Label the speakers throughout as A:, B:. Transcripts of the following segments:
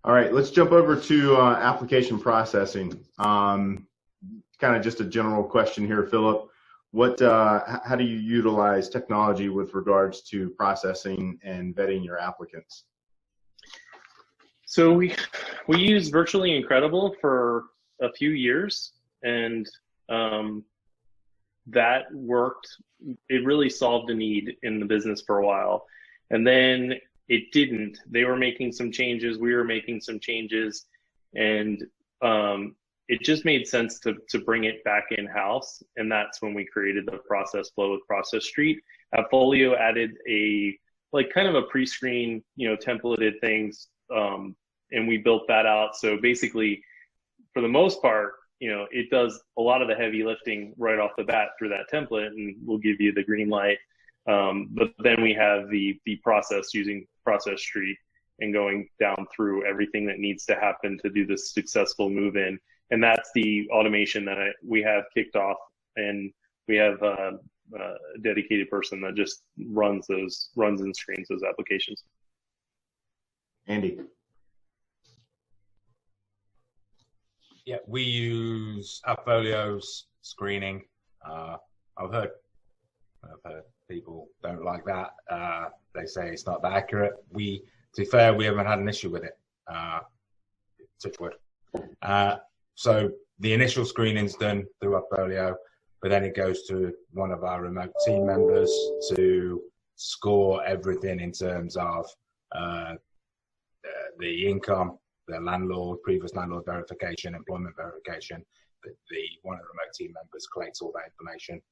A: All right, let's jump over to application processing. Kind of just a general question here, Philip. How do you utilize technology with regards to processing and vetting your applicants?
B: So we used Virtually Incredible for a few years, and that worked. It really solved a need in the business for a while, and then it didn't. They were making some changes, we were making some changes, and it just made sense to bring it back in-house, and that's when we created the process flow with Process Street. Folio added kind of a pre-screen, templated things, and we built that out. So basically, for the most part, it does a lot of the heavy lifting right off the bat through that template, and we'll give you the green light. But then we have the process using Process Street and going down through everything that needs to happen to do this successful move in. And that's the automation that we have kicked off, and we have a dedicated person that just runs and screens those applications.
A: Andy.
C: Yeah, we use Folio's screening. I've heard people don't like that. They say it's not that accurate. To be fair, we haven't had an issue with it. Touch wood. So the initial screening's done through Folio, but then it goes to one of our remote team members to score everything in terms of the income, the landlord, previous landlord verification, employment verification. One of the remote team members collects all that information.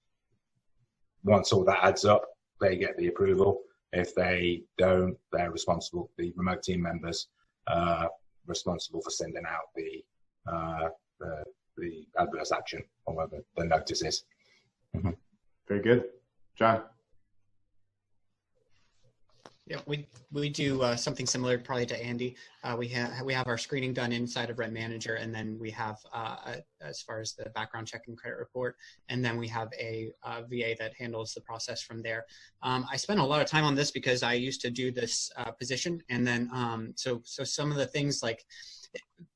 C: Once all that adds up, they get the approval. If they don't, they're responsible. The remote team members responsible for sending out the adverse action, or whatever the notice is. Mm-hmm.
A: Very good. John.
D: Yeah, we do something similar probably to Andy. We have our screening done inside of Rent Manager, and then we have as far as the background check and credit report, and then we have a VA that handles the process from there. I spent a lot of time on this because I used to do this position, and then so some of the things, like,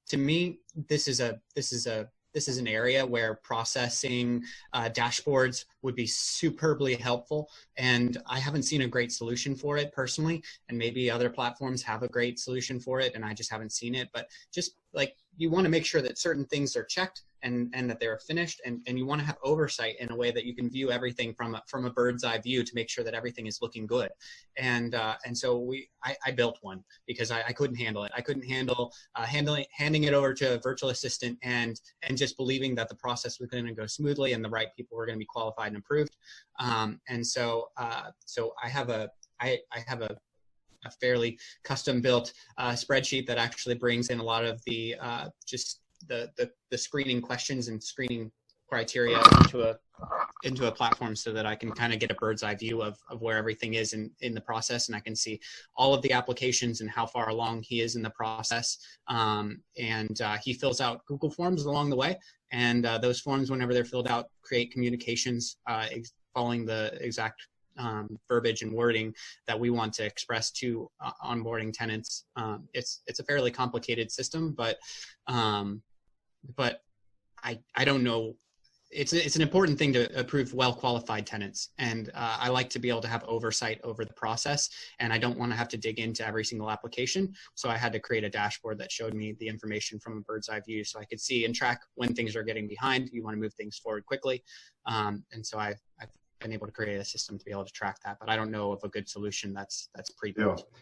D: to me, this is an area where processing dashboards would be superbly helpful, and I haven't seen a great solution for it personally, and maybe other platforms have a great solution for it and I just haven't seen it. But just like, you want to make sure that certain things are checked and that they're finished, and you want to have oversight in a way that you can view everything from a bird's eye view to make sure that everything is looking good. And so I built one because I couldn't handle it. I couldn't handle handing it over to a virtual assistant and just believing that the process was going to go smoothly and the right people were going to be qualified and approved. So I have a fairly custom built spreadsheet that actually brings in a lot of the just the screening questions and screening criteria into a platform, so that I can kind of get a bird's eye view of where everything is in the process, and I can see all of the applications and how far along he is in the process. He fills out Google Forms along the way, and those forms, whenever they're filled out, create communications following the exact verbiage and wording that we want to express to onboarding tenants. It's a fairly complicated system, but I don't know. It's an important thing to approve well-qualified tenants, and I like to be able to have oversight over the process, and I don't want to have to dig into every single application. So I had to create a dashboard that showed me the information from a bird's eye view, so I could see and track when things are getting behind. You want to move things forward quickly, and so I've been able to create a system to be able to track that, but I don't know of a good solution that's pre-built.
A: Yeah.